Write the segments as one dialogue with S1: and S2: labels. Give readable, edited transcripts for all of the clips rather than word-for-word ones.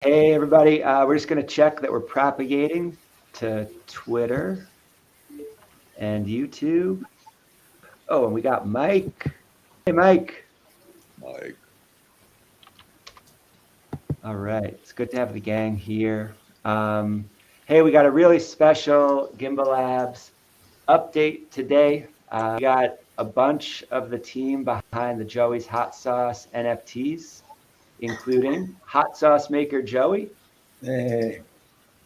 S1: Hey, everybody. We're just going to check that we're propagating to Twitter and YouTube. Oh, and we got Mike. Hey, Mike.
S2: Like,
S1: All right. It's good to have the gang here. Hey, we got a really special Gimbalabs update today. We got a bunch of the team behind the Joey's Hot Sauce NFTs, including Hot Sauce Maker Joey,
S2: hey,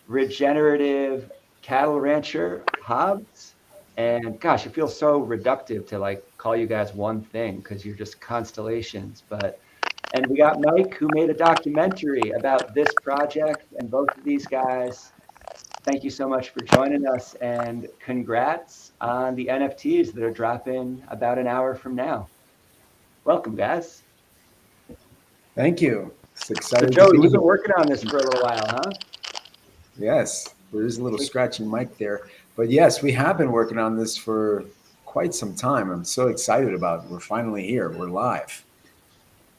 S1: regenerative cattle rancher Hobbs. And gosh, it feels so reductive to like call you guys one thing because you're just constellations. And we got Mike who made a documentary about this project, and both of these guys, thank you so much for joining us, and congrats on the NFTs that are dropping about an hour from now. Welcome, guys.
S2: thank you. It's
S1: So
S2: excited to
S1: Joey,
S2: be
S1: you've been
S2: here.
S1: working on this for a little while, huh?
S2: Yes, there is a little scratchy mic there. But yes, we have been working on this for quite some time. I'm so excited about it. We're finally here. We're live.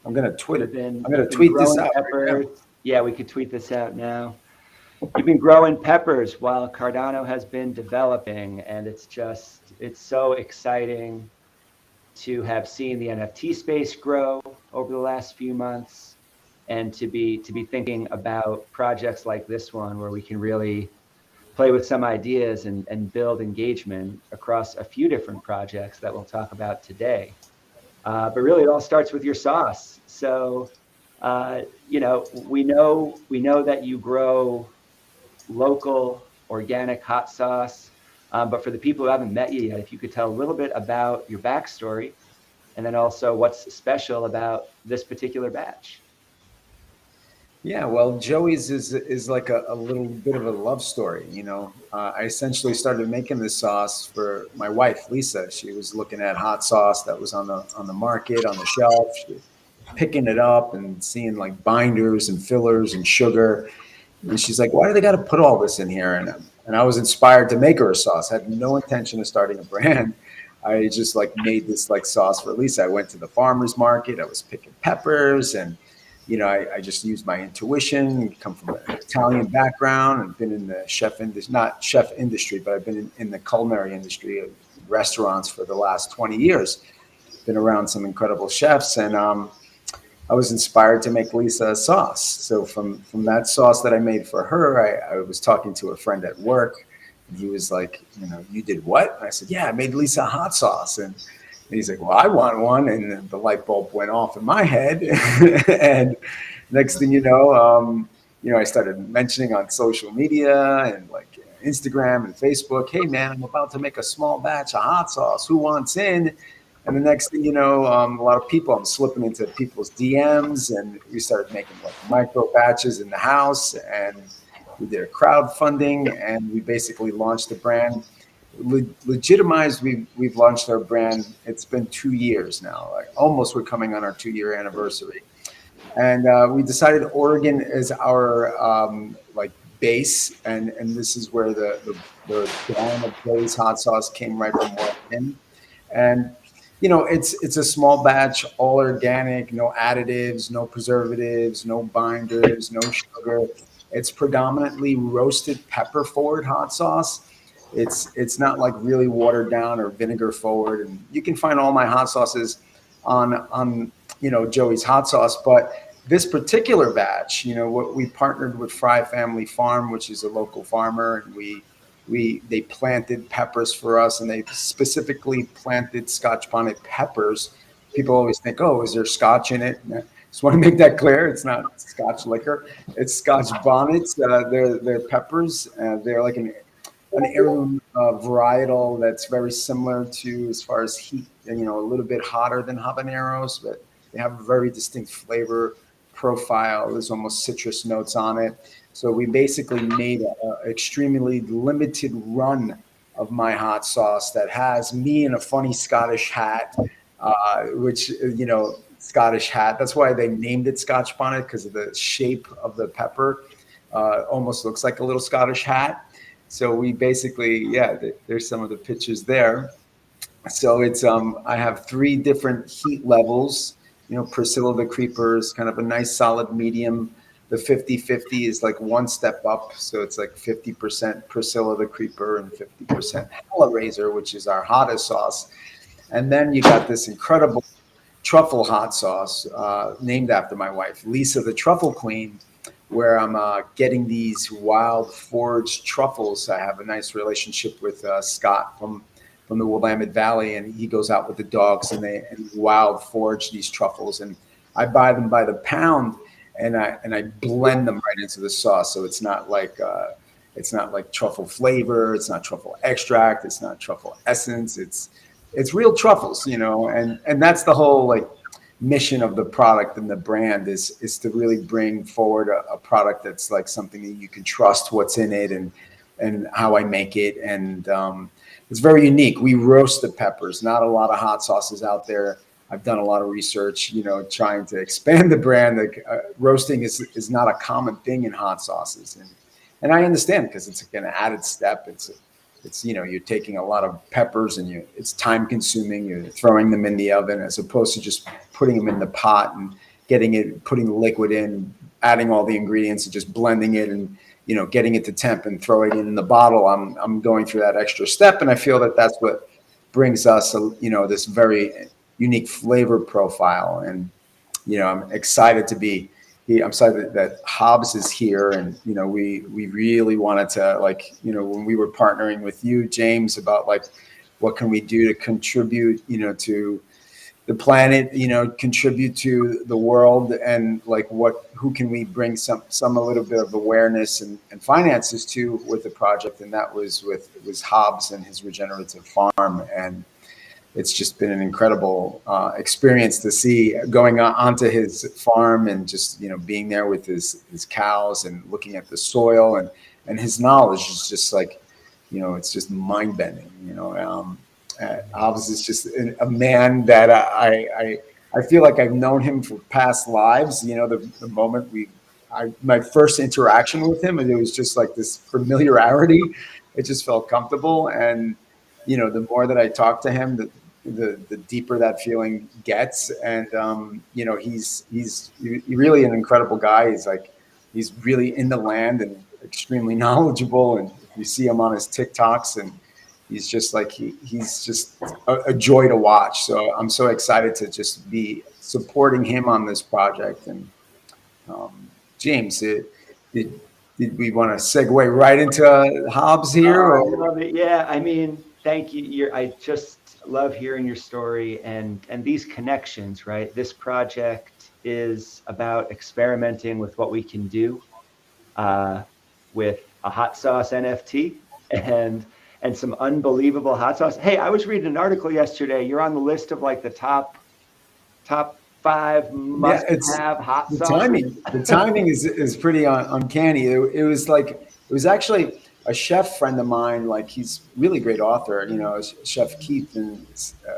S2: I'm gonna tweet
S1: You've
S2: it.
S1: been
S2: I'm gonna
S1: you've been
S2: tweet this
S1: growing
S2: out right
S1: peppers.
S2: now.
S1: Yeah, we could tweet this out now. You've been growing peppers while Cardano has been developing, and it's so exciting to have seen the NFT space grow over the last few months, and to be thinking about projects like this one where we can really play with some ideas and build engagement across a few different projects that we'll talk about today. But really, it all starts with your sauce. So, we know that you grow local organic hot sauce. But for the people who haven't met you yet, if you could tell a little bit about your backstory and then also what's special about this particular batch.
S2: Yeah, well, Joey's is like a little bit of a love story. I essentially started making this sauce for my wife, Lisa. She was looking at hot sauce that was on the market on the shelf. She was picking it up and seeing like binders and fillers and sugar. And she's like, "Why do they got to put all this in here?" And I was inspired to make her a sauce. I had no intention of starting a brand. I just like made this like sauce for Lisa. I went to the farmer's market. I was picking peppers and I just used my intuition, come from an Italian background and been in the chef industry, not chef industry, but I've been in the culinary industry of restaurants for the last 20 years. Been around some incredible chefs, and I was inspired to make Lisa a sauce. So from that sauce that I made for her, I was talking to a friend at work, and he was like, "You did what?" And I said, "Yeah, I made Lisa a hot sauce." And he's like, "Well, I want one." And the light bulb went off in my head. And next thing I started mentioning on social media and like Instagram and Facebook, "Hey man, I'm about to make a small batch of hot sauce. Who wants in?" And the next thing you know, a lot of people, I'm slipping into people's DMs, and we started making like micro batches in the house, and we did a crowdfunding, and we basically launched the brand. Legitimized, we've launched our brand. It's been 2 years now, like almost we're coming on our 2 year anniversary, and we decided Oregon is our like base, and this is where the brand of Joey's hot sauce came right from Oregon. And it's a small batch, all organic, no additives, no preservatives, no binders, no sugar. It's predominantly roasted pepper forward hot sauce. It's not like really watered down or vinegar forward. And you can find all my hot sauces on Joey's hot sauce, but this particular batch, what we partnered with Fry Family Farm, which is a local farmer, and they planted peppers for us, and they specifically planted Scotch bonnet peppers. People always think, "Oh, is there Scotch in it?" And I just want to make that clear. It's not Scotch liquor. It's Scotch bonnets. They're peppers. They're like an heirloom varietal that's very similar to, as far as heat, a little bit hotter than habaneros, but they have a very distinct flavor profile. There's almost citrus notes on it. So we basically made an extremely limited run of my hot sauce that has me in a funny Scottish hat, which, Scottish hat. That's why they named it Scotch bonnet, because of the shape of the pepper. Almost looks like a little Scottish hat. So we basically, yeah, there's some of the pictures there. So I have three different heat levels. Priscilla the Creeper is kind of a nice solid medium. The 50/50 is like one step up. So it's like 50% Priscilla the Creeper and 50% Hellraiser, which is our hottest sauce. And then you got this incredible truffle hot sauce named after my wife, Lisa the Truffle Queen, where I'm getting these wild foraged truffles. I have a nice relationship with Scott from the Willamette Valley, and he goes out with the dogs and wild forage these truffles, and I buy them by the pound, and I blend them right into the sauce, so it's not like truffle flavor, it's not truffle extract, it's not truffle essence, it's real truffles, and that's the whole like mission of the product and the brand is to really bring forward a product that's like something that you can trust what's in it and how I make it, and it's very unique. We roast the peppers. Not a lot of hot sauces out there. I've done a lot of research, trying to expand the brand. Like, roasting is not a common thing in hot sauces, and I understand because it's an added step. It's you're taking a lot of peppers and it's time consuming. You're throwing them in the oven as opposed to just putting them in the pot and putting the liquid in, adding all the ingredients and just blending it and getting it to temp and throwing it in the bottle. I'm going through that extra step, and I feel that that's what brings us this very unique flavor profile. And I'm excited to be. I'm excited that Hobbs is here, and we really wanted to, like, when we were partnering with you, James, about like what can we do to contribute to the planet, contribute to the world, and like who can we bring some a little bit of awareness and finances to with the project, and that was Hobbs and his regenerative farm. And it's just been an incredible experience to see going onto his farm and just being there with his cows and looking at the soil, and his knowledge is just like it's just mind bending. Hobbs is just a man that I feel like I've known him for past lives. The moment my first interaction with him, and it was just like this familiarity. It just felt comfortable, and the more that I talk to him, the deeper that feeling gets. And he's really an incredible guy. He's really in the land and extremely knowledgeable, and you see him on his TikToks, and he's just like he's just a joy to watch. So I'm so excited to just be supporting him on this project. And James, did we want to segue right into Hobbs here?
S1: Oh, I love it. Yeah, I mean, thank you. I just love hearing your story and these connections, right? This project is about experimenting with what we can do with a hot sauce NFT and some unbelievable hot sauce. Hey, I was reading an article yesterday. You're on the list of like the top 5 must-have hot sauces.
S2: The timing is pretty uncanny. It was actually a chef friend of mine. Like, he's a really great author. Chef Keith and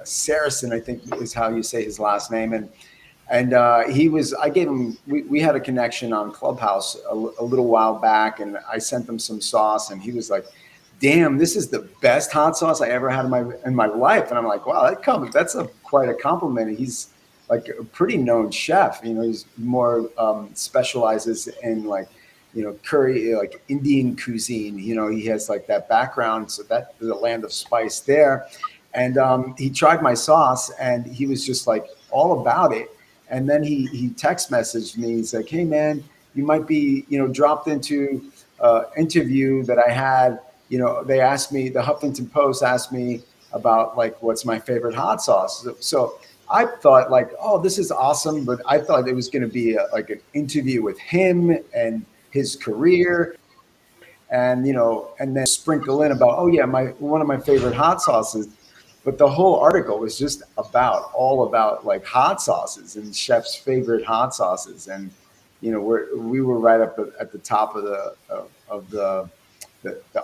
S2: Saracen, I think is how you say his last name. And I gave him. We had a connection on Clubhouse a little while back, and I sent him some sauce, and he was like, "Damn, this is the best hot sauce I ever had in my life." And I'm like, "Wow, that's quite a compliment." He's like a pretty known chef. He's more specializes in like, curry, like Indian cuisine. He has like that background, so that the land of spice there. And he tried my sauce, and he was just like all about it. And then he text messaged me. He's like, "Hey man, you might be dropped into interview that I had. They asked me, the Huffington Post asked me about like what's my favorite hot sauce." So I thought like, oh, this is awesome, but I thought it was going to be like an interview with him and his career, and and then sprinkle in about, oh yeah, one of my favorite hot sauces. But the whole article was just all about like hot sauces and chef's favorite hot sauces, and we were right up at the top of the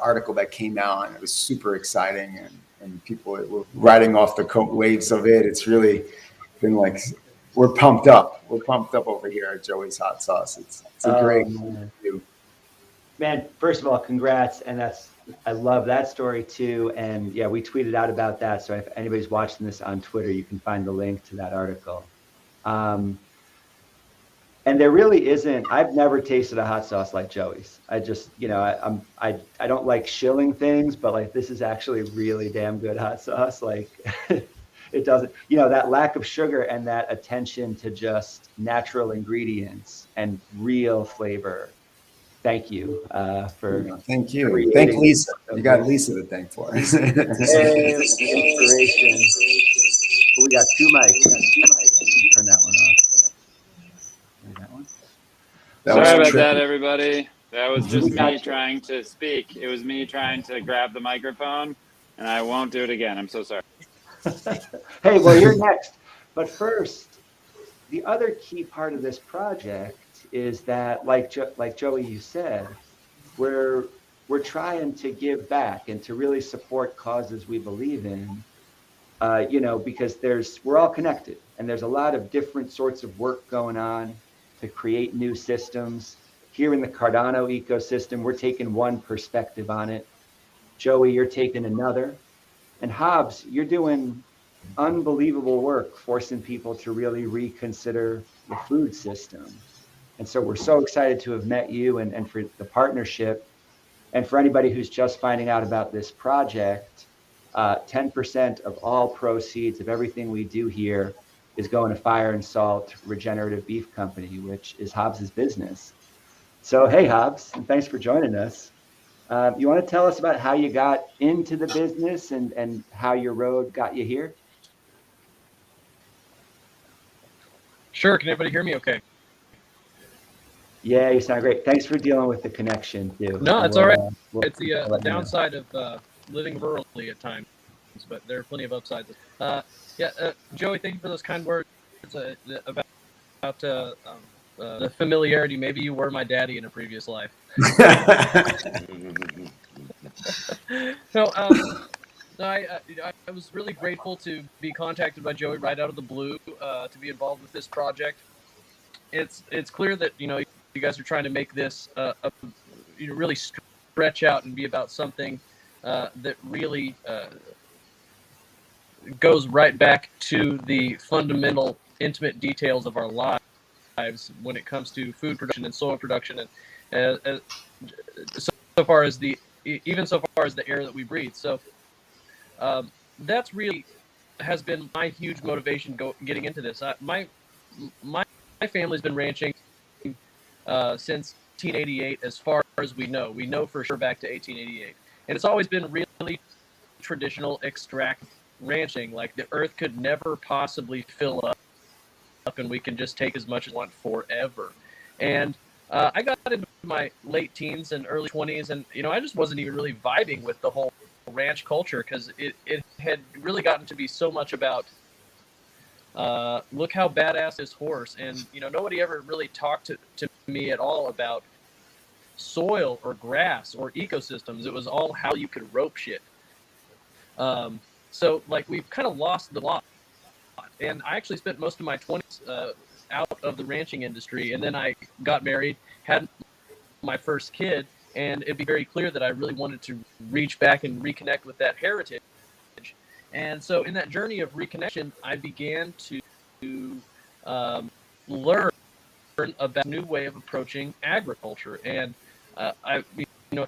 S2: article that came out, and it was super exciting, and people were riding off the waves of it. It's really been like, we're pumped up over here at Joey's Hot Sauce. It's a great
S1: man. First of all, congrats, and I love that story too. And yeah, we tweeted out about that. So if anybody's watching this on Twitter, you can find the link to that article. And there really isn't. I've never tasted a hot sauce like Joey's. I just, I don't like shilling things, but like this is actually really damn good hot sauce. Like it doesn't, that lack of sugar and that attention to just natural ingredients and real flavor. Thank you for
S2: Thank you. Thank
S1: creating
S2: Lisa. You
S1: some
S2: got
S1: great.
S2: Lisa to thank for it.
S1: Hey, inspiration. We got two mics. Turn that one off. Maybe that one.
S2: That was
S3: Sorry about
S2: tricky.
S3: that, everybody. That was
S1: We
S3: just me
S1: got you.
S3: trying to speak. It was me trying to grab the microphone, and I won't do it again. I'm so sorry.
S1: Hey, well, you're next. But first, the other key part of this project is that, like Joey, you said, we're we're trying to give back and to really support causes we believe in. Because we're all connected, and there's a lot of different sorts of work going on to create new systems. Here in the Cardano ecosystem, we're taking one perspective on it. Joey, you're taking another. And Hobbs, you're doing unbelievable work forcing people to really reconsider the food system. And so we're so excited to have met you and for the partnership. And for anybody who's just finding out about this project, 10% of all proceeds of everything we do here is going to Fire and Salt Regenerative Beef Company, which is Hobbs's business. So, hey, Hobbs, and thanks for joining us. You want to tell us about how you got into the business and how your road got you here?
S4: Sure. Can everybody hear me okay?
S1: Yeah, you sound great. Thanks for dealing with the connection too.
S4: No,
S1: And
S4: it's all right.
S1: we'll
S4: It's the
S1: let you know.
S4: downside of living rurally at times, but there are plenty of upsides. Joey, thank you for those kind words about the familiarity. Maybe you were my daddy in a previous life. No, I was really grateful to be contacted by Joey right out of the blue to be involved with this project. It's clear that you guys are trying to make this really stretch out and be about something that really goes right back to the fundamental, intimate details of our lives when it comes to food production and soil production, and so far as the air that we breathe. So that's really has been my huge motivation getting into this. My family's been ranching since 1888, as far as we know. We know for sure back to 1888, and it's always been really traditional extract ranching. Like the earth could never possibly fill up, and we can just take as much as we want forever. And I got into my late teens and early 20s, and I just wasn't even really vibing with the whole ranch culture because it had really gotten to be so much about look how badass this horse, and nobody ever really talked to me at all about soil or grass or ecosystems. It was all how you could rope shit. So like we've kind of lost the plot, and I actually spent most of my 20s out of the ranching industry, and then I got married, had my first kid, and it'd be very clear that I really wanted to reach back and reconnect with that heritage. And so in that journey of reconnection, I began to learn about a new way of approaching agriculture. And I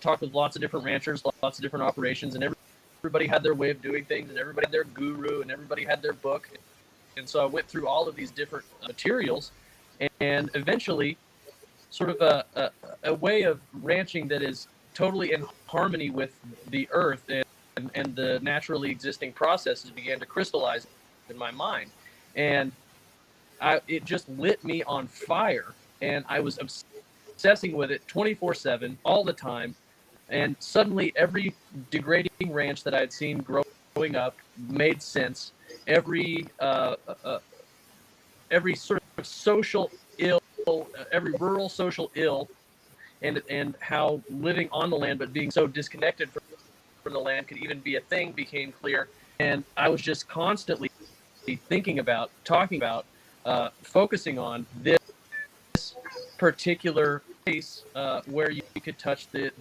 S4: talked with lots of different ranchers, lots of different operations, and everybody had their way of doing things, and everybody had their guru, and everybody had their book. And so I went through all of these different materials, and eventually sort of a way of ranching that is totally in harmony with the earth and the naturally existing processes began to crystallize in my mind. And it just lit me on fire, and I was obsessing with it 24/7 all the time. And suddenly every degrading ranch that I had seen growing up made sense. Every sort of social ill, every rural social ill, and how living on the land but being so disconnected from the land could even be a thing became clear. And I was just constantly thinking about, talking about, focusing on this particular place where you could touch the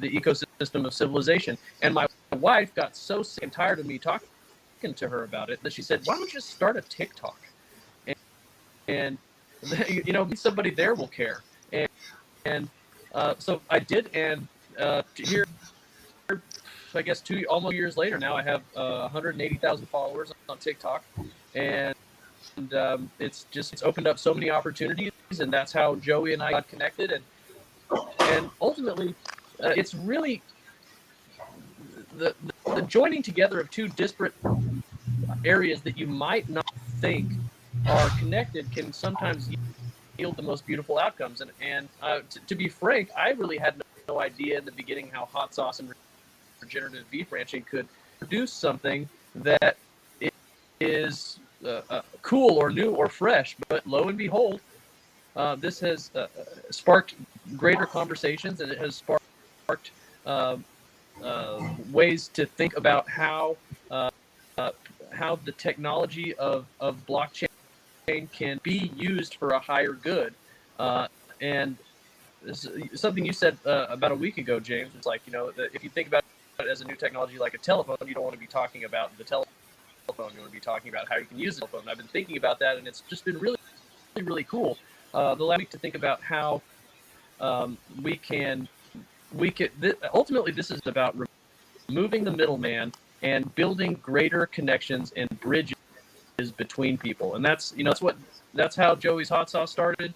S4: ecosystem of civilization. And my wife got so sick and tired of me talking to her about it that she said, "Why don't you just start a TikTok?" And somebody there will care. And so I did, and here, I guess almost 2 years later now, I have 180,000 followers on TikTok, and it's opened up so many opportunities, and that's how Joey and I got connected, and ultimately, it's really the the joining together of two disparate areas that you might not think are connected can sometimes yield the most beautiful outcomes. And to be frank, I really had no idea in the beginning how hot sauce and regenerative beef ranching could produce something that is cool or new or fresh. But lo and behold, this has sparked greater conversations, and it has sparked uh, ways to think about uh, how the technology of blockchain can be used for a higher good. And something you said about a week ago, James, was like, that if you think about it as a new technology like a telephone, you don't want to be talking about the telephone. You want to be talking about how you can use the telephone. I've been thinking about that, and it's just been really, really cool. The last week to think about how we can ultimately this is about removing the middleman and building greater connections and bridges between people. And that's how Joey's Hot Sauce started,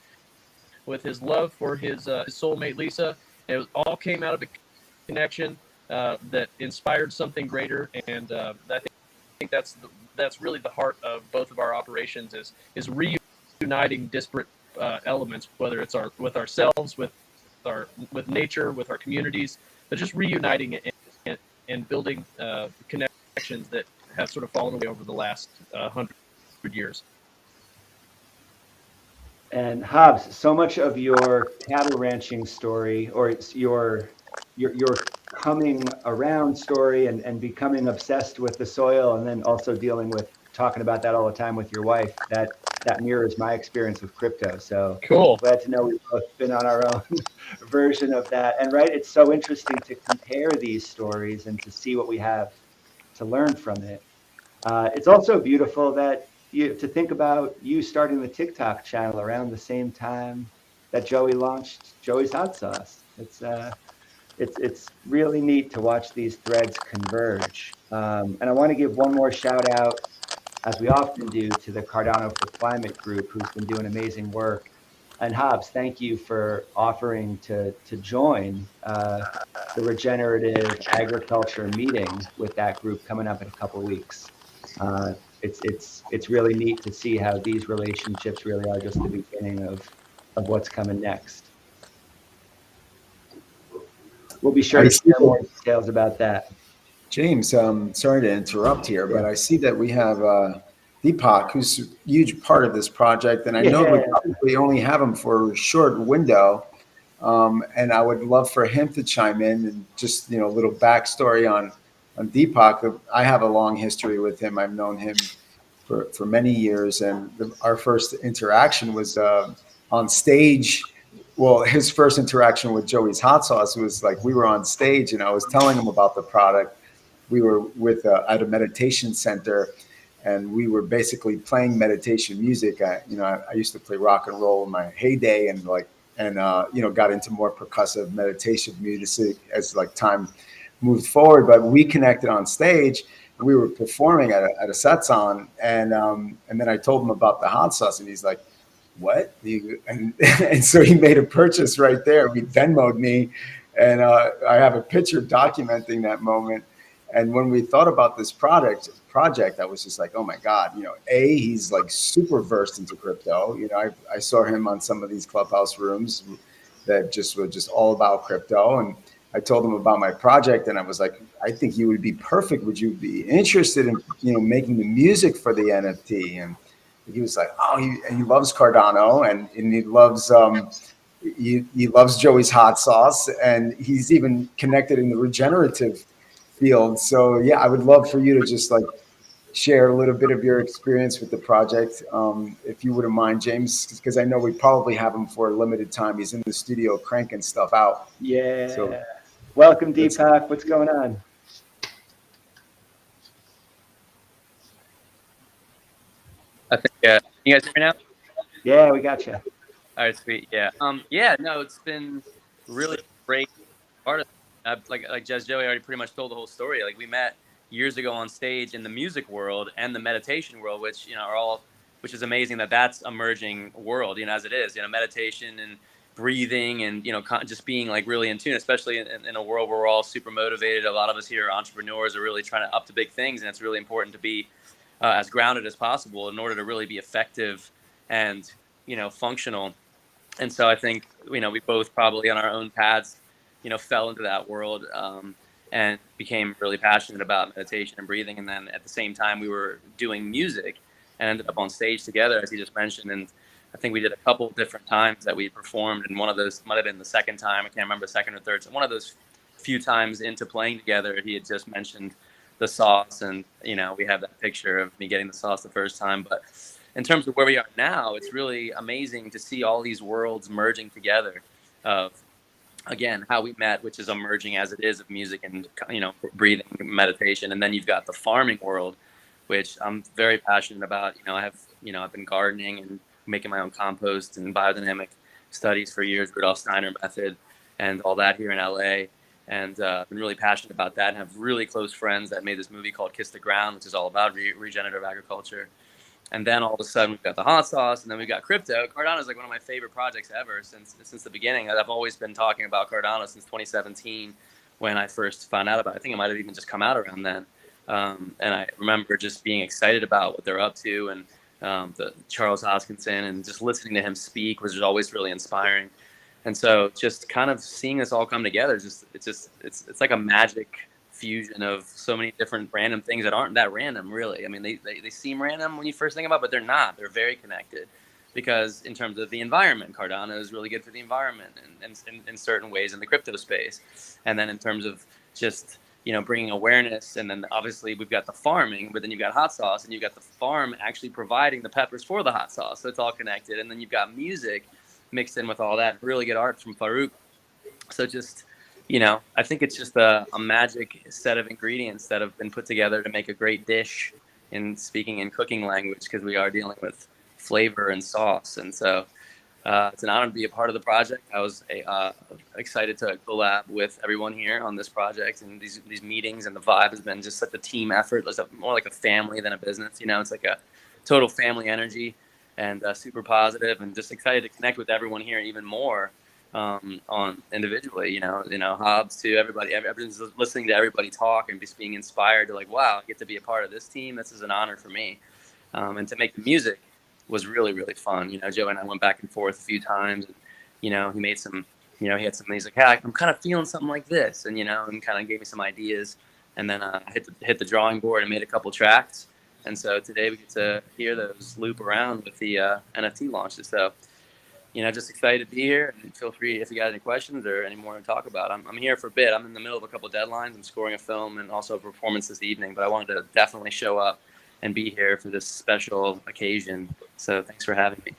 S4: with his love for his soulmate Lisa. It all came out of a connection that inspired something greater, and I think that's really the heart of both of our operations is reuniting disparate elements, whether it's with ourselves, with nature, with our communities, but just reuniting it and building connections that have sort of fallen away over the last 100 years.
S1: And Hobbs, so much of your cattle ranching story, or it's your coming around story and becoming obsessed with the soil, and then also dealing with talking about that all the time with your wife, that mirrors my experience with crypto. So
S4: Cool.
S1: glad to know we've both been on our own version of that. And right, it's so interesting to compare these stories and to see what we have to learn from it. It's also beautiful that to think about you starting the TikTok channel around the same time that Joey launched Joey's Hot Sauce. It's really neat to watch these threads converge. And I want to give one more shout out, as we often do, to the Cardano for Climate group, who's been doing amazing work. And Hobbs, thank you for offering to join the regenerative agriculture meeting with that group coming up in a couple of weeks. It's really neat to see how these relationships really are just the beginning of what's coming next. We'll be sure to share more details about that.
S2: James, sorry to interrupt here, but I see that we have Deepak, who's a huge part of this project, and I know we probably only have him for a short window, and I would love for him to chime in and just a little backstory on Deepak. I have a long history with him. I've known him for many years, and our first interaction was on stage. Well, his first interaction with Joey's Hot Sauce was like we were on stage, and I was telling him about the product. We were at a meditation center, and we were basically playing meditation music. I used to play rock and roll in my heyday, and got into more percussive meditation music as time moved forward. But we connected on stage, and we were performing at a Satsang, and then I told him about the hot sauce, and he's like, "What?" And so he made a purchase right there. He Venmo'd me, and I have a picture documenting that moment. And when we thought about this project, I was just like, oh my God, he's like super versed into crypto. I saw him on some of these clubhouse rooms that were just all about crypto. And I told him about my project, and I was like, I think you would be perfect. Would you be interested in, making the music for the NFT? And he was like, oh, he loves Cardano, and he loves, he loves Joey's Hot Sauce, and he's even connected in the regenerative field. So yeah, I would love for you to just share a little bit of your experience with the project, if you wouldn't mind, James, because I know we probably have him for a limited time. He's in the studio cranking stuff out.
S1: Yeah.
S2: So,
S1: welcome, Deepak. What's going on?
S5: I think, can you guys hear me now?
S1: Yeah, we got you.
S5: All right, sweet. Yeah. Yeah. No, it's been really great. Part of like Jazz Joey already pretty much told the whole story. Like we met years ago on stage in the music world and the meditation world, which are all, which is amazing that that's a merging world. As it is. Meditation and breathing and just being like really in tune, especially in a world where we're all super motivated. A lot of us here are entrepreneurs, are really trying to up to big things, and it's really important to be as grounded as possible in order to really be effective and functional. And so I think we both probably on our own paths fell into that world, and became really passionate about meditation and breathing. And then at the same time we were doing music and ended up on stage together, as you just mentioned. And I think we did a couple different times that we performed, and one of those might have been the second time, I can't remember, second or third. So one of those few times into playing together, he had just mentioned the sauce, and we have that picture of me getting the sauce the first time. But in terms of where we are now, it's really amazing to see all these worlds merging together of, again, how we met, which is emerging as it is, of music and breathing, meditation. And then you've got the farming world, which I'm very passionate about. I've been gardening and making my own compost and biodynamic studies for years, Rudolf Steiner method and all that here in LA. And I've been really passionate about that, and have really close friends that made this movie called Kiss the Ground, which is all about regenerative agriculture. And then all of a sudden we've got the hot sauce, and then we've got crypto. Cardano is like one of my favorite projects ever since the beginning. I've always been talking about Cardano since 2017 when I first found out about it. I think it might have even just come out around then. And I remember just being excited about what they're up to, and the Charles Hoskinson, and just listening to him speak was always really inspiring. And so just kind of seeing this all come together, it's like a magic fusion of so many different random things that aren't that random, really. I mean, they seem random when you first think about it, but they're not. They're very connected, because in terms of the environment, Cardano is really good for the environment, and in certain ways in the crypto space. And then in terms of just bringing awareness, and then obviously we've got the farming, but then you've got hot sauce, and you've got the farm actually providing the peppers for the hot sauce, so it's all connected. And then you've got music mixed in with all that, really good art from Farouk. So just I think it's just a magic set of ingredients that have been put together to make a great dish, in speaking in cooking language, because we are dealing with flavor and sauce. And so it's an honor to be a part of the project. I was excited to collab with everyone here on this project, and these meetings, and the vibe has been just such a team effort. It's more like a family than a business. It's like a total family energy, and super positive, and just excited to connect with everyone here even more. On individually, Hobbs, to everybody, everyone's listening to everybody talk and just being inspired to, like, wow, I get to be a part of this team. This is an honor for me. And to make the music was really, really fun. Joe and I went back and forth a few times, and, he made some, he had some, he's like, hey, I'm kind of feeling something like this. And, and kind of gave me some ideas, and then I hit the drawing board and made a couple tracks. And so today we get to hear those loop around with the NFT launches. So, just excited to be here, and feel free if you got any questions or any more to talk about. I'm here for a bit. I'm in the middle of a couple of deadlines. I'm scoring a film and also a performance this evening, but I wanted to definitely show up and be here for this special occasion. So thanks for having me.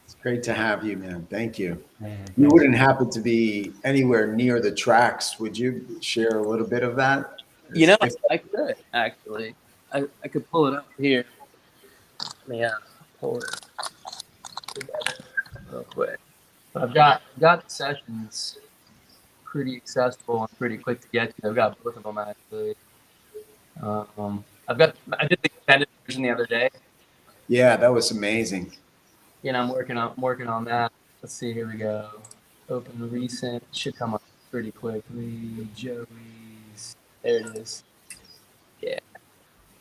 S2: It's great to have you, man. Thank you.
S1: Man,
S2: You wouldn't happen to be anywhere near the tracks. Would you share a little bit of that?
S5: I could actually. I could pull it up here. Yeah, pull it together real quick. But I've got the sessions pretty accessible and pretty quick to get to. I've got both of them actually. I did the extended version the other day.
S2: Yeah, that was amazing.
S5: I'm working on that. Let's see, here we go. Open recent, should come up pretty quickly. Joey's, there it is. Yeah.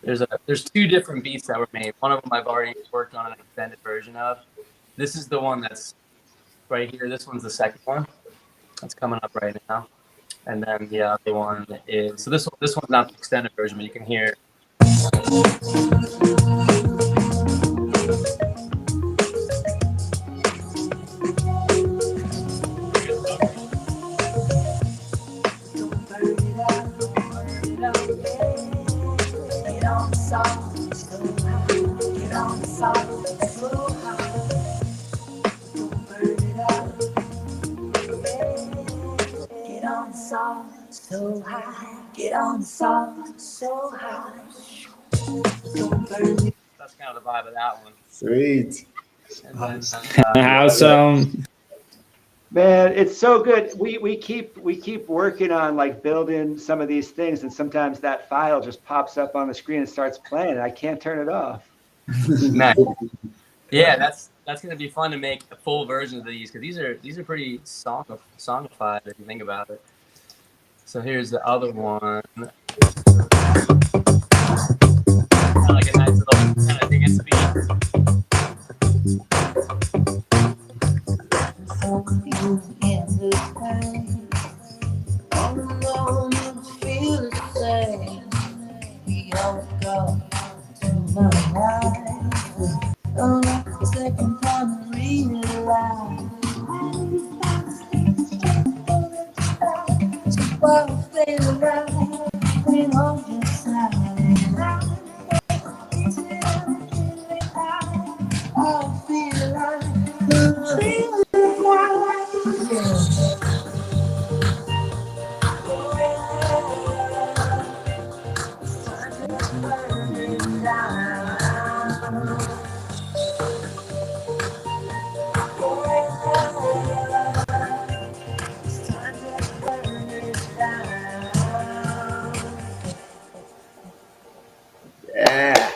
S5: There's two different beats that were made. One of them I've already worked on an extended version of. This is the one that's right here. This one's the second one that's coming up right now. And then the other one is, so this one's not the extended version, but you can hear.
S6: So high, get on the song, so high. Don't burn me.
S5: That's kind of the vibe of that one.
S2: Sweet.
S5: And then,
S7: How's
S1: Man, it's so good. We keep working on like building some of these things, and sometimes that file just pops up on the screen and starts playing, and I can't turn it off.
S5: nice. Yeah, that's gonna be fun to make a full version of these, because these are pretty songified if you think about it. So here's the other one. Kind of like a nice little kind of dance beat.
S6: You in the pain. All alone, you feel the same. We all go to my life. Oh, like a second time to realize. So far, stay alive. We hold your side. I feel like
S2: Yeah,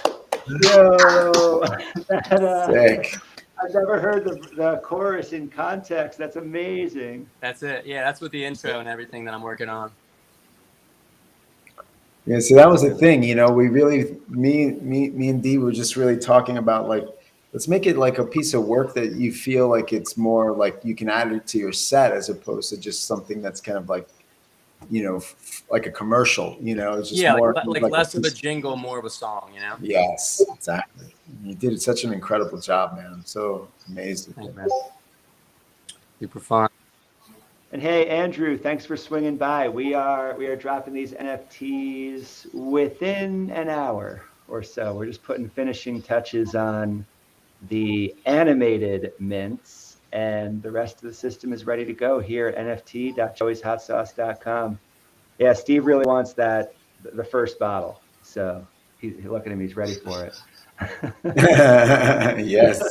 S1: Yo,
S2: sick.
S1: I've never heard the chorus in context. That's amazing.
S5: That's it. Yeah, that's with the intro and everything that I'm working on.
S2: Yeah, so that was the thing, we really, me and Dee were just really talking about like, let's make it like a piece of work that you feel like it's more like you can add it to your set as opposed to just something that's kind of like, like a commercial, it's just
S5: Yeah,
S2: more
S5: like
S2: a
S5: less of a
S2: piece-
S5: jingle, more of a song,
S2: Yes, exactly. You did such an incredible job, man. I'm so amazed.
S5: Thanks, man. Super fun.
S1: And hey, Andrew, thanks for swinging by. We are dropping these NFTs within an hour or so. We're just putting finishing touches on the animated mints, and the rest of the system is ready to go here at nft.joeyshotsauce.com. Yeah, Steve really wants the first bottle, so look at him, he's ready for it.
S2: Yes.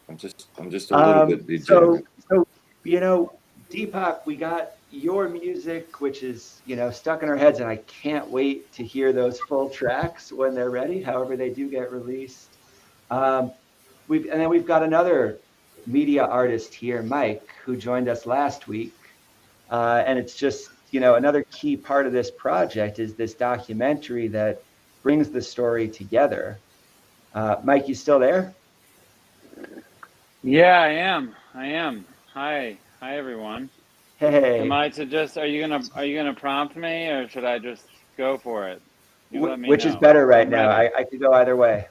S8: I'm just a little bit degenerate.
S1: So Deepak, we got your music, which is stuck in our heads, and I can't wait to hear those full tracks when they're ready, however they do get released. We've got another media artist here, Mike, who joined us last week, and it's just another key part of this project is this documentary that brings the story together. Mike, you still there?
S3: Yeah, I am. Hi, everyone.
S1: Hey.
S3: Am I to just? Are you gonna prompt me, or should I just go for it? You let me
S1: Which
S3: know.
S1: is better right
S3: I'm
S1: now?
S3: ready.
S1: I could go either way.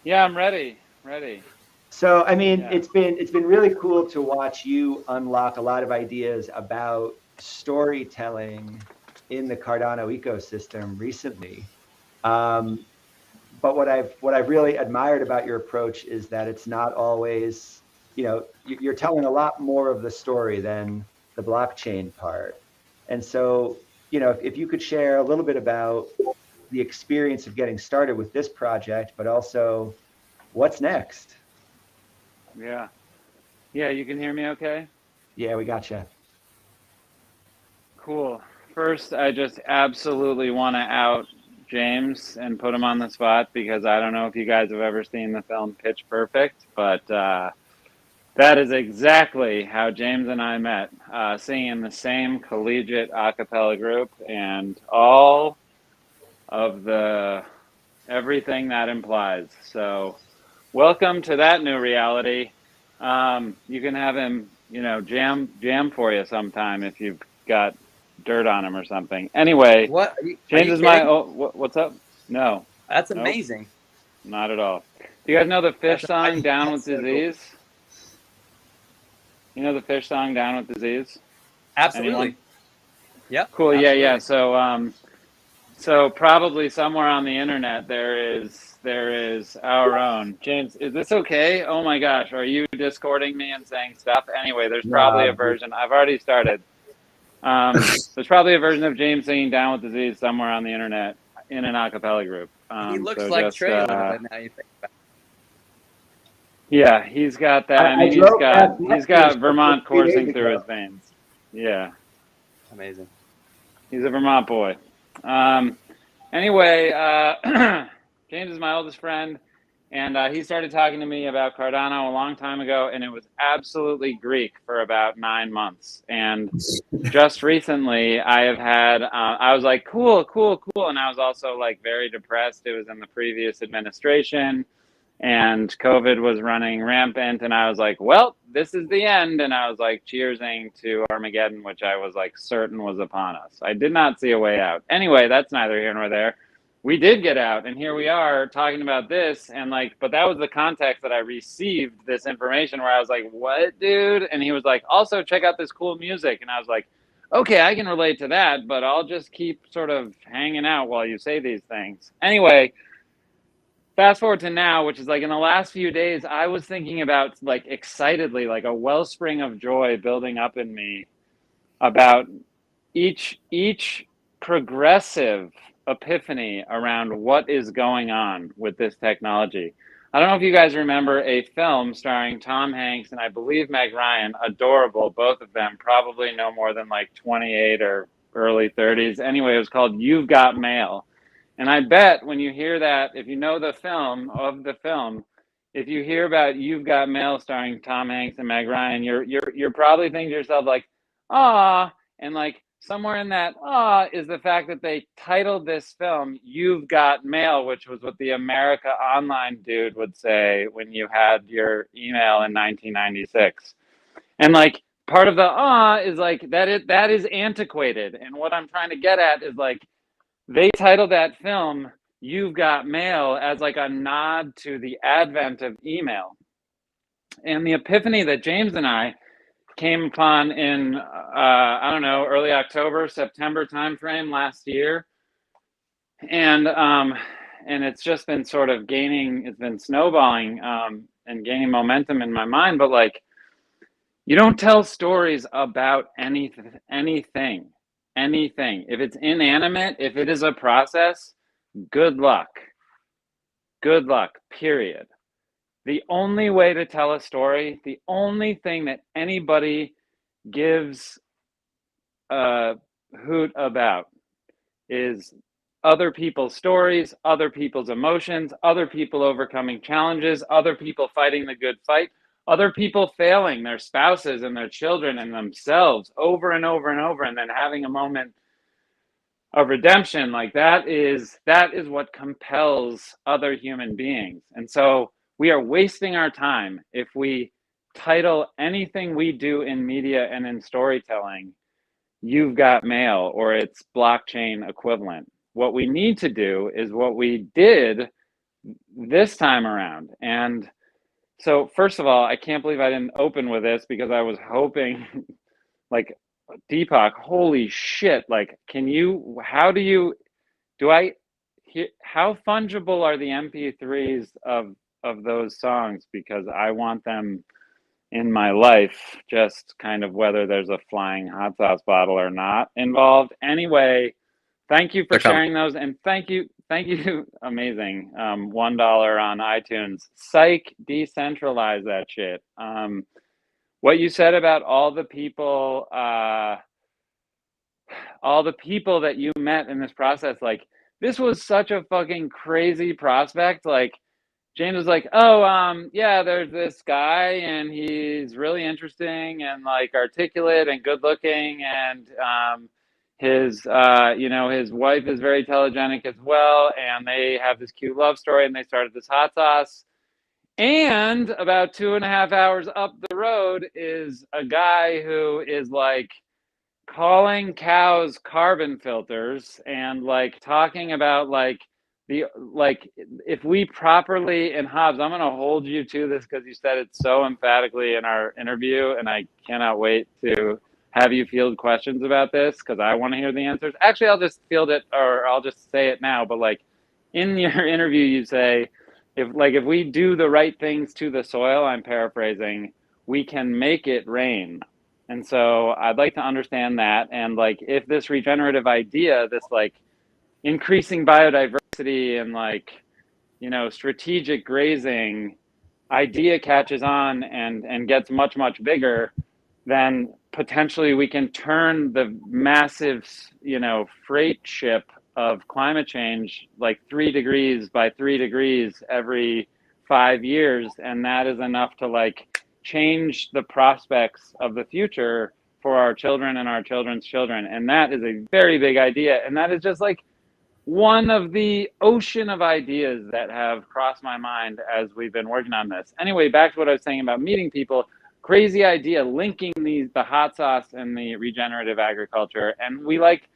S3: Yeah, I'm ready. Ready.
S1: So, I mean,
S3: Yeah.
S1: it's been really cool to watch you unlock a lot of ideas about storytelling in the Cardano ecosystem recently. But what I've really admired about your approach is that it's not always, you're telling a lot more of the story than the blockchain part. And so, if you could share a little bit about the experience of getting started with this project, but also what's next.
S3: Yeah. Yeah, you can hear me okay?
S1: Yeah, we got you.
S3: Cool. First, I just absolutely want to out James and put him on the spot, because I don't know if you guys have ever seen the film Pitch Perfect, but that is exactly how James and I met, singing in the same collegiate a cappella group, and all of the everything that implies. So welcome to that new reality. You can have him, jam for you sometime if you've got dirt on him or something. Anyway,
S5: What?
S3: James is my. Oh, what's up? No,
S5: That's
S3: nope,
S5: amazing.
S3: not at all. Do you guys know the Fish
S5: That's
S3: song
S5: amazing.
S3: "Down with
S5: That's so cool.
S3: Disease"? You know the Fish song "Down with Disease"?
S5: Absolutely.
S3: Anyone?
S5: Yep.
S3: Cool.
S5: Absolutely.
S3: Yeah. So probably somewhere on the internet there is our own James. Is this okay? Oh my gosh, are you discording me and saying stuff? Anyway, there's probably a version. I've already started. There's probably a version of James singing "Down with Disease" somewhere on the internet in an a cappella group.
S5: He looks
S3: So
S5: like
S3: just
S5: Trey a little bit now. You think about
S3: yeah, he's got that. I mean,
S1: drove past
S3: he's
S1: Rutgers
S3: got Vermont
S1: 3 days
S3: coursing through
S1: ago.
S3: his veins. Yeah,
S5: it. Amazing.
S3: he's a Vermont boy. Anyway, James is my oldest friend, and he started talking to me about Cardano a long time ago, and it was absolutely Greek for about 9 months. And just recently, I have had, I was like, cool, cool, cool. And I was also like very depressed. It was in the previous administration, and COVID was running rampant. And I was like, well, this is the end. And I was like cheersing to Armageddon, which I was like certain was upon us. I did not see a way out. Anyway, that's neither here nor there. We did get out, and here we are talking about this. And like, but that was the context that I received this information, where I was like, what, dude? And he was like, also check out this cool music. And I was like, okay, I can relate to that, but I'll just keep sort of hanging out while you say these things. Anyway, fast forward to now, which is like in the last few days, I was thinking about like excitedly, like a wellspring of joy building up in me about each progressive epiphany around what is going on with this technology. I don't know if you guys remember a film starring Tom Hanks and I believe Meg Ryan, adorable, both of them, probably no more than like 28 or early 30s. Anyway, it was called You've Got Mail. And I bet when you hear that, if you know the film, if you hear about You've Got Mail starring Tom Hanks and Meg Ryan, you're probably thinking to yourself like, ah, and like somewhere in that is the fact that they titled this film You've Got Mail, which was what the America Online dude would say when you had your email in 1996. And like part of the is like that is antiquated. And what I'm trying to get at is like they titled that film You've Got Mail as like a nod to the advent of email. And the epiphany that James and I came upon in I don't know, early October, September timeframe last year, and it's just been sort of it's been snowballing and gaining momentum in my mind. But like, you don't tell stories about anything. If it's inanimate, if it is a process, good luck. Good luck. Period. The only way to tell a story, the only thing that anybody gives a hoot about is other people's stories, other people's emotions, other people overcoming challenges, other people fighting the good fight, other people failing their spouses and their children and themselves over and over and over, and then having a moment of redemption. Like that is what compels other human beings. And so we are wasting our time if we title anything we do in media and in storytelling You've Got Mail or its blockchain equivalent. What we need to do is what we did this time around. And so first of all, I can't believe I didn't open with this because I was hoping like Deepak, holy shit, like how fungible are the MP3s of those songs, because I want them in my life, just kind of whether there's a flying hot sauce bottle or not involved. Anyway, thank you for sharing those, and thank you, amazing. $1 on iTunes. Psych, decentralize that shit. What you said about all the people that you met in this process, like this was such a fucking crazy prospect. Like James was like, oh, yeah, there's this guy and he's really interesting and like articulate and good looking, and his his wife is very telegenic as well, and they have this cute love story, and they started this hot sauce. And about 2.5 hours up the road is a guy who is like calling cows carbon filters and like talking about like if we properly, and Hobbs, I'm going to hold you to this because you said it so emphatically in our interview, and I cannot wait to have you field questions about this because I want to hear the answers. Actually, I'll just field it, or I'll just say it now. But like in your interview, you say if we do the right things to the soil, I'm paraphrasing, we can make it rain. And so I'd like to understand that. And like, if this regenerative idea, this like increasing biodiversity biodiversity and like, you know, strategic grazing idea catches on and gets much, much bigger, then potentially we can turn the massive, you know, freight ship of climate change like 3 degrees by 3 degrees every 5 years. And that is enough to like change the prospects of the future for our children and our children's children. And that is a very big idea. And that is just like one of the ocean of ideas that have crossed my mind as we've been working on this. Anyway, back to what I was saying about meeting people. Crazy idea, linking the hot sauce and the regenerative agriculture. And we like,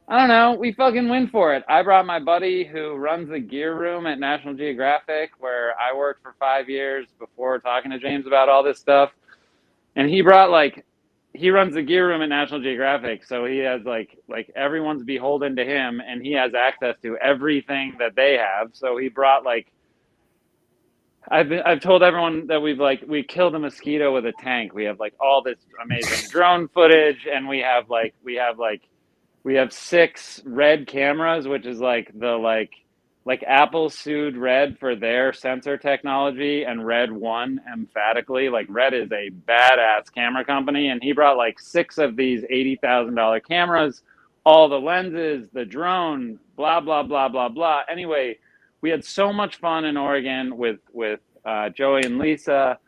S3: I don't know, we fucking went for it. I brought my buddy who runs the gear room at National Geographic, where I worked for 5 years before talking to James about all this stuff. And he brought like, he runs the gear room at National Geographic, so he has like everyone's beholden to him, and he has access to everything that they have. So he brought like, I've told everyone that we killed a mosquito with a tank. We have like all this amazing drone footage, and we have 6 Red cameras, which is like the like Apple sued Red for their sensor technology, and Red won emphatically. Like Red is a badass camera company, and he brought like 6 of these $80,000 cameras, all the lenses, the drone, blah blah blah blah blah. Anyway, we had so much fun in Oregon with Joey and Lisa,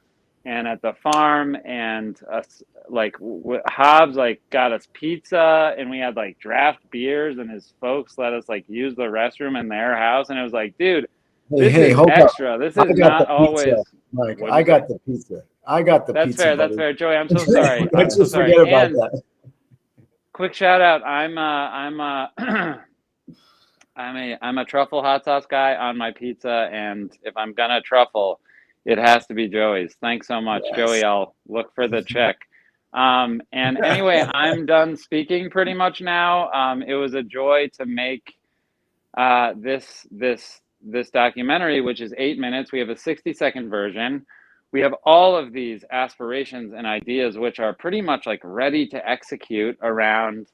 S3: and at the farm, and like Hobbs like got us pizza, and we had like draft beers, and his folks let us like use the restroom in their house, and it was like, dude, this is
S2: hold
S3: extra.
S2: up.
S3: This
S2: I
S3: is
S2: got
S3: not
S2: the
S3: always.
S2: pizza, Mike.
S3: What'd
S2: I
S3: you
S2: got
S3: say?
S2: the pizza. I got the
S3: That's
S2: pizza.
S3: fair.
S2: Buddy.
S3: That's fair, Joey. I'm so sorry. I'm
S2: Let's
S3: so
S2: just
S3: sorry.
S2: forget about
S3: And
S2: that.
S3: quick shout out. I'm a truffle hot sauce guy on my pizza, and if I'm gonna truffle, it has to be Joey's. Thanks so much,
S2: Yes.
S3: Joey. I'll look for the check. And anyway, I'm done speaking pretty much now. It was a joy to make this documentary, which is 8 minutes. We have a 60-second version. We have all of these aspirations and ideas, which are pretty much like ready to execute around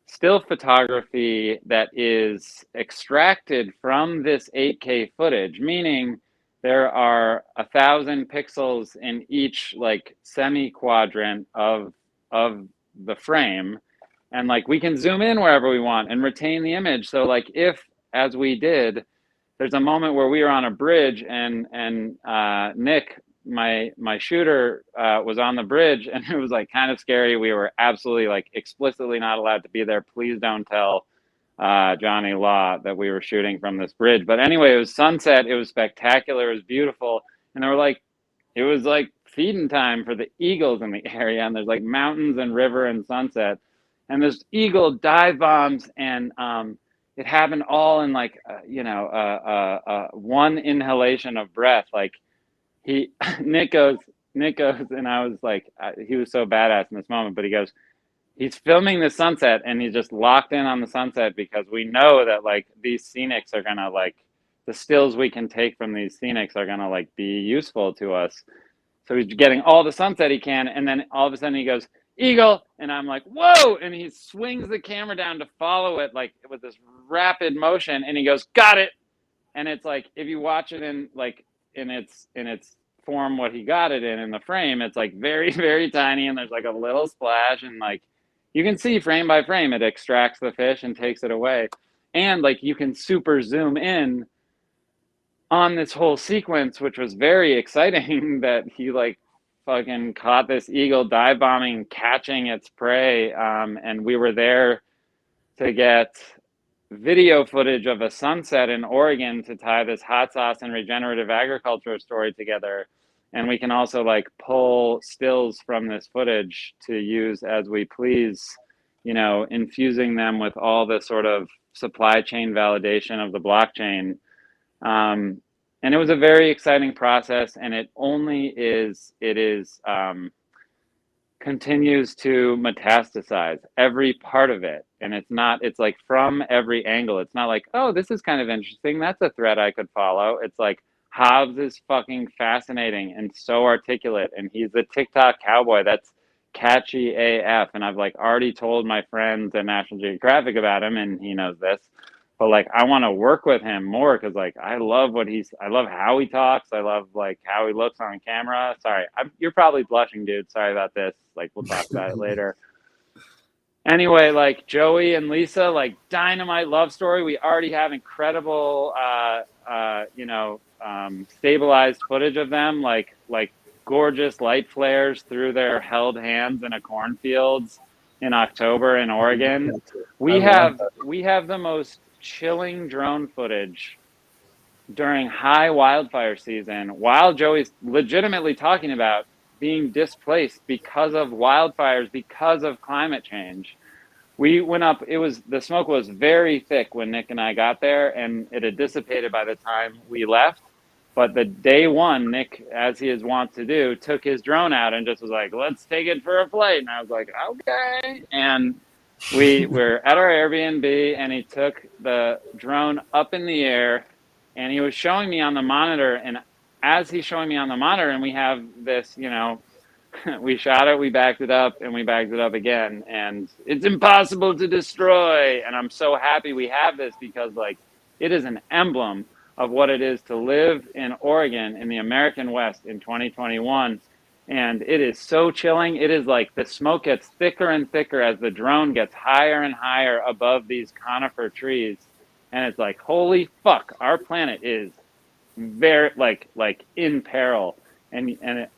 S3: still photography that is extracted from this 8K footage, meaning there are 1,000 pixels in each like semi-quadrant of the frame, and like we can zoom in wherever we want and retain the image. So like if, as we did, there's a moment where we were on a bridge, and Nick, my shooter, was on the bridge, and it was like kind of scary. We were absolutely like explicitly not allowed to be there. Please don't tell Johnny Law that we were shooting from this bridge. But anyway, it was sunset. It was spectacular. It was beautiful, and there were like, it was like feeding time for the eagles in the area, and there's like mountains and river and sunset, and this eagle dive bombs, and it happened all in like one inhalation of breath. Like he Nick goes, and I was like, he was so badass in this moment, but he goes, he's filming the sunset, and he's just locked in on the sunset, because we know that like these scenics are gonna like, the stills we can take from these scenics are gonna like be useful to us. So he's getting all the sunset he can, and then all of a sudden he goes, eagle, and I'm like, whoa, and he swings the camera down to follow it like with this rapid motion, and he goes, got it. And it's like, if you watch it in like in its form, what he got it in the frame, it's like very, very tiny, and there's like a little splash, and like you can see frame by frame it extracts the fish and takes it away, and like you can super zoom in on this whole sequence, which was very exciting, that he like fucking caught this eagle dive bombing, catching its prey, and we were there to get video footage of a sunset in Oregon to tie this hot sauce and regenerative agriculture story together. And we can also like pull stills from this footage to use as we please, you know, infusing them with all the sort of supply chain validation of the blockchain. And it was a very exciting process, and it continues to metastasize every part of it. And it's like from every angle. It's not like, oh, this is kind of interesting, that's a thread I could follow. It's like, Hobbs is fucking fascinating and so articulate, and he's the TikTok cowboy that's catchy AF. And I've like already told my friends at National Geographic about him, and he knows this. but like I want to work with him more because like I love how he talks. I love like how he looks on camera. Sorry, you're probably blushing, dude. Sorry about this. Like we'll talk about it later. Anyway, like Joey and Lisa, like dynamite love story. We already have incredible, stabilized footage of them, like gorgeous light flares through their held hands in a cornfields in October in Oregon. We have the most chilling drone footage during high wildfire season, while Joey's legitimately talking about being displaced because of wildfires, because of climate change. We went up, the smoke was very thick when Nick and I got there, and it had dissipated by the time we left. But the day one, Nick, as he is wont to do, took his drone out and just was like, let's take it for a flight. And I was like, okay. And we were at our Airbnb, and he took the drone up in the air, and he was showing me on the monitor. And as he's showing me on the monitor, and we have this, we shot it, we backed it up, and we backed it up again. And it's impossible to destroy. And I'm so happy we have this because, like, it is an emblem of what it is to live in Oregon in the American West in 2021. And it is so chilling. It is like the smoke gets thicker and thicker as the drone gets higher and higher above these conifer trees. And it's like, holy fuck, our planet is very like in peril. And it,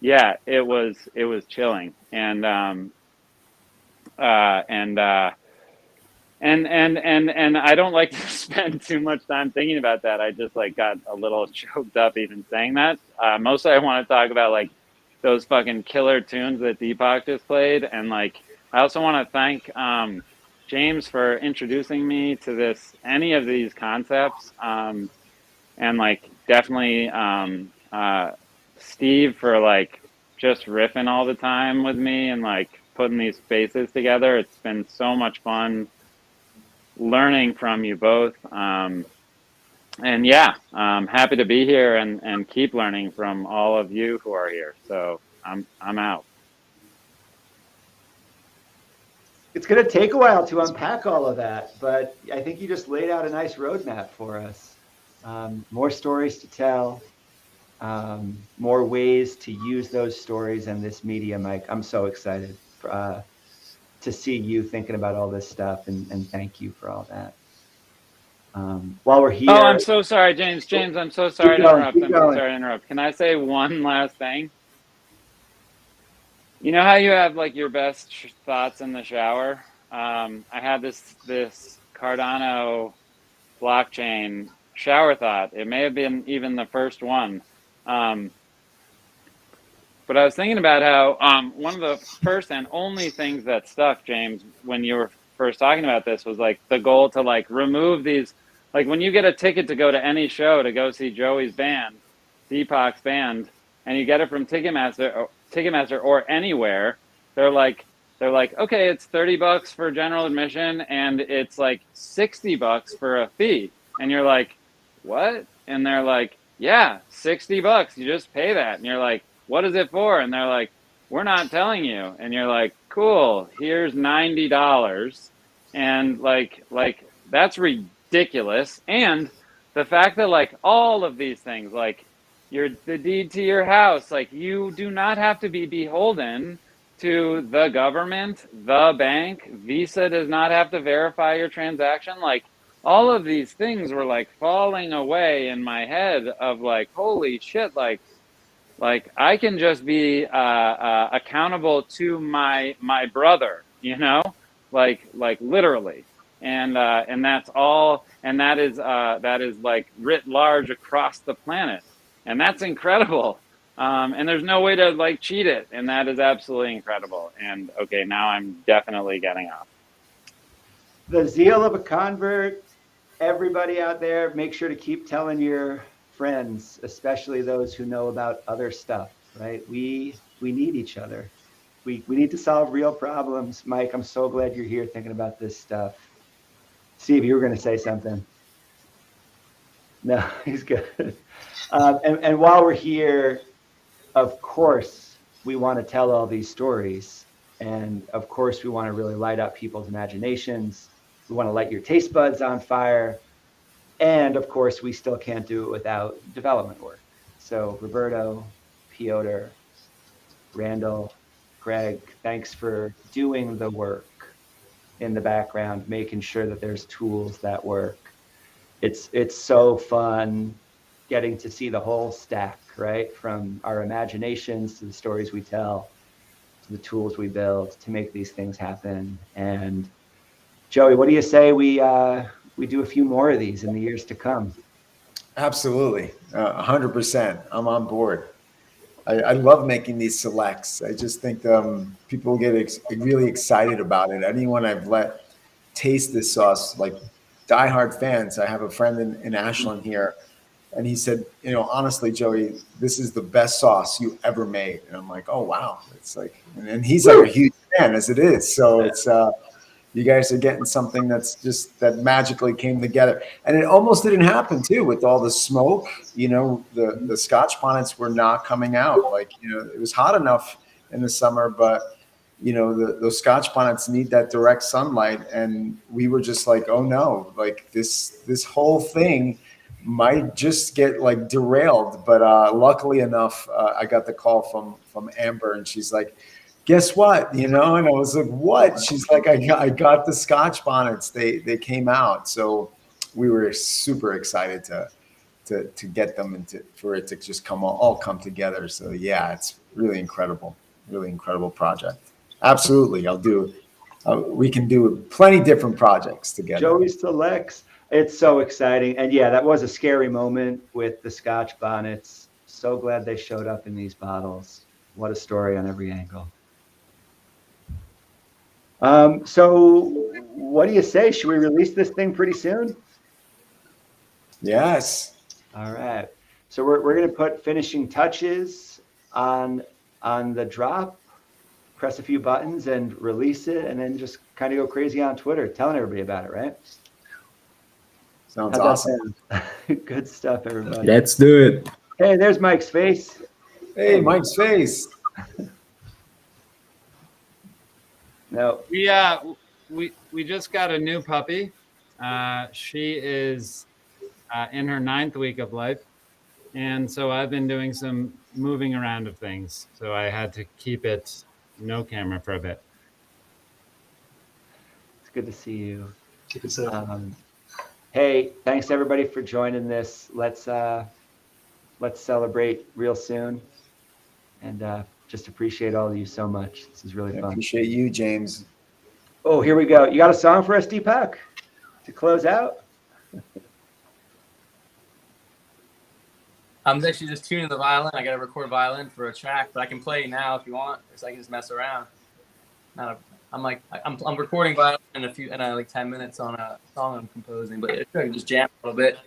S3: yeah, it was chilling. And and I don't like to spend too much time thinking about that. I just like got a little choked up even saying that. Mostly I want to talk about like those fucking killer tunes that Deepak just played. And like, I also want to thank James for introducing me to any of these concepts. And like definitely Steve for like just riffing all the time with me and like putting these spaces together. It's been so much fun learning from you both. And yeah, I'm happy to be here and keep learning from all of you who are here. So I'm out.
S1: It's going to take a while to unpack all of that, but I think you just laid out a nice roadmap for us. More stories to tell, more ways to use those stories and this medium. I'm so excited to see you thinking about all this stuff, and thank you for all that. While we're here.
S3: Oh, I'm so sorry, James. James, I'm so sorry to interrupt. I'm so sorry to interrupt. Can I say one last thing? You know how you have like your best thoughts in the shower? I had this Cardano blockchain shower thought. It may have been even the first one. But I was thinking about how one of the first and only things that stuck, James, when you were first talking about this was like the goal to like remove these, like when you get a ticket to go to any show to go see Joey's band, Deepak's band, and you get it from Ticketmaster or anywhere, they're like, okay, it's $30 for general admission and it's like $60 for a fee. And you're like, what? And they're like, yeah, $60. You just pay that. And you're like, what is it for? And they're like, we're not telling you. And you're like, cool, here's $90. And like that's ridiculous. And the fact that like all of these things, like the deed to your house, like you do not have to be beholden to the government, the bank. Visa does not have to verify your transaction. Like all of these things were like falling away in my head of like, holy shit, like I can just be accountable to my brother, you know, like literally, and that's all, and that is like writ large across the planet, and that's incredible. And there's no way to like cheat it, and that is absolutely incredible. And okay, now I'm definitely getting off.
S1: The zeal of a convert. Everybody out there, make sure to keep telling your friends, especially those who know about other stuff, right? We need each other. We need to solve real problems. Mike, I'm so glad you're here thinking about this stuff. Steve, you were going to say something. No, he's good. And while we're here, of course, we want to tell all these stories. And of course, we want to really light up people's imaginations. We want to light your taste buds on fire. And of course, we still can't do it without development work. So Roberto, Piotr, Randall, Greg, thanks for doing the work in the background, making sure that there's tools that work. It's so fun getting to see the whole stack, right? From our imaginations to the stories we tell, to the tools we build to make these things happen. And Joey, what do you say we do a few more of these in the years to come?
S2: Absolutely, 100%. I'm on board. I love making these selects. I just think people get really excited about it. Anyone I've let taste this sauce, like diehard fans. I have a friend in Ashland here, and he said, honestly, Joey, this is the best sauce you ever made. And I'm like, oh wow, it's like, and he's like a huge fan as it is. So it's you guys are getting something that magically came together, and it almost didn't happen too with all the smoke. The Scotch bonnets were not coming out. Like it was hot enough in the summer, but those Scotch bonnets need that direct sunlight, and we were just like, oh no, like this whole thing might just get like derailed. But luckily enough, I got the call from Amber, and she's like, guess what? And I was like, what? She's like, I got the Scotch bonnets. They came out. So we were super excited to get them and for it to just all come together. So yeah, it's really incredible project. Absolutely. I'll do we can do plenty different projects together.
S1: Joey selects. It's so exciting. And yeah, that was a scary moment with the Scotch bonnets. So glad they showed up in these bottles. What a story on every angle. So what do you say? Should we release this thing pretty soon?
S2: Yes.
S1: All right. So we're going to put finishing touches on the drop, press a few buttons and release it, and then just kind of go crazy on Twitter, telling everybody about it, right?
S2: Sounds awesome.
S1: Good stuff, everybody.
S7: Let's do it.
S1: Hey, there's Mike's face.
S2: Hey, Mike's face.
S1: No.
S3: We just got a new puppy. She is in her 9th week of life, and so I've been doing some moving around of things. So I had to keep it no camera for a bit.
S1: It's good to see you. Hey, thanks everybody for joining this. Let's celebrate real soon, and just appreciate all of you so much. This is really fun.
S2: I appreciate you, James.
S1: Oh, here we go. You got a song for us, Deepak, to close out?
S5: I'm actually just tuning the violin. I got to record violin for a track, but I can play now if you want, so I can just mess around. I'm recording violin in like 10 minutes on a song I'm composing, but I can just jam a little bit.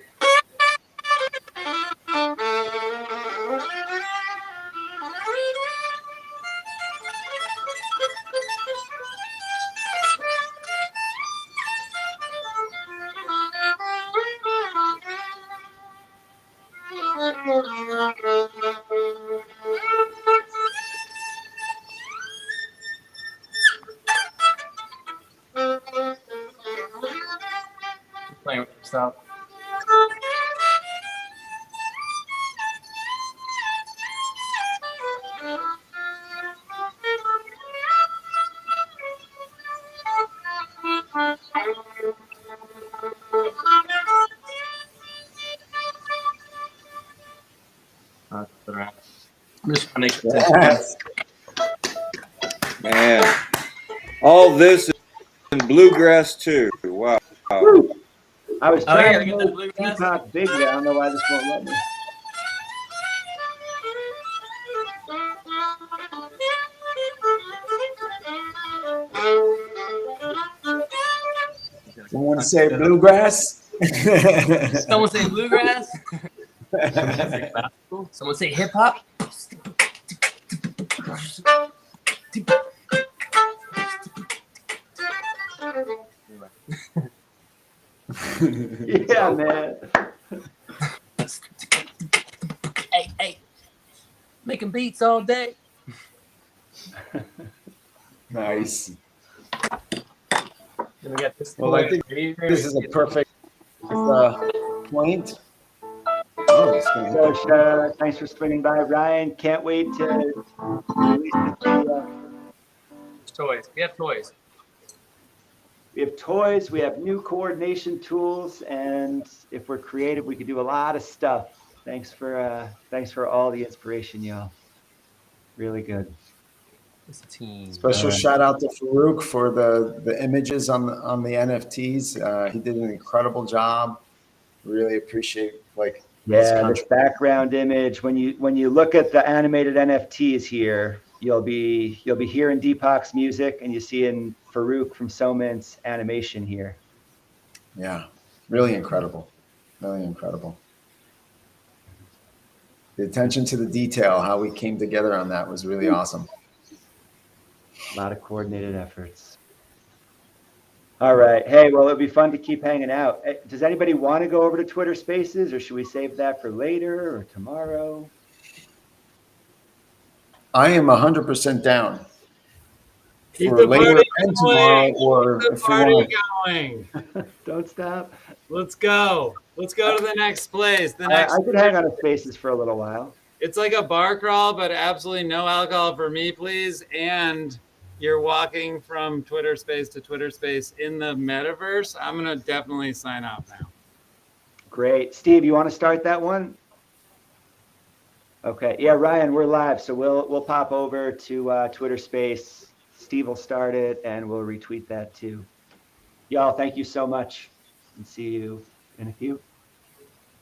S5: Playing stuff. I'm just trying to make
S2: Yes.
S8: Man, all this in bluegrass too. Wow.
S1: I was
S5: Oh,
S1: trying
S5: yeah,
S1: to
S5: get
S1: make
S5: that bluegrass.
S1: Deepak big there. I don't know why this won't let me.
S2: Someone say bluegrass?
S5: Someone say bluegrass. Someone say hip hop.
S1: Yeah, man.
S5: Hey, making beats all day.
S2: Nice.
S7: Then we got this
S2: Well, I
S7: toy
S2: think
S7: over here.
S2: this is a perfect point. Oh, it's gonna hit
S1: So,
S2: the-
S1: thanks for swinging by, Ryan. Can't wait to release this video.
S7: Toys. We have toys.
S1: We have toys, we have new coordination tools, and if we're creative, we could do a lot of stuff. Thanks for all the inspiration, y'all. Really good.
S7: It's a team.
S2: Special
S1: All right.
S2: shout out to Farouk for the images on the NFTs. He did an incredible job. Really appreciate his
S1: Yeah, this
S2: contribution.
S1: background image. When you look at the animated NFTs here, you'll be hearing Deepak's music, and you see in Farouk from Somint's animation here.
S2: Yeah, really incredible. Really incredible. The attention to the detail, how we came together on that was really awesome.
S1: A lot of coordinated efforts. All right. Hey, well, it'd be fun to keep hanging out. Does anybody want to go over to Twitter Spaces, or should we save that for later or tomorrow?
S2: I am 100% down
S9: Keep
S2: for
S9: the
S2: later
S9: party
S2: and
S9: going.
S2: tomorrow, or
S9: Keep the
S2: if we
S9: party
S2: want to.
S9: going.
S1: Don't stop.
S9: Let's go. Let's go to the next place. The
S1: I
S9: next.
S1: could hang on to Spaces for a little while.
S9: It's like a bar crawl, but absolutely no alcohol for me, please. And you're walking from Twitter Space to Twitter Space in the metaverse. I'm gonna definitely sign up now.
S1: Great. Steve, you want to start that one? Okay. Yeah, Ryan, we're live, so we'll pop over to Twitter Space. Steve will start it, and we'll retweet that too. Y'all, thank you so much, and see you in a few.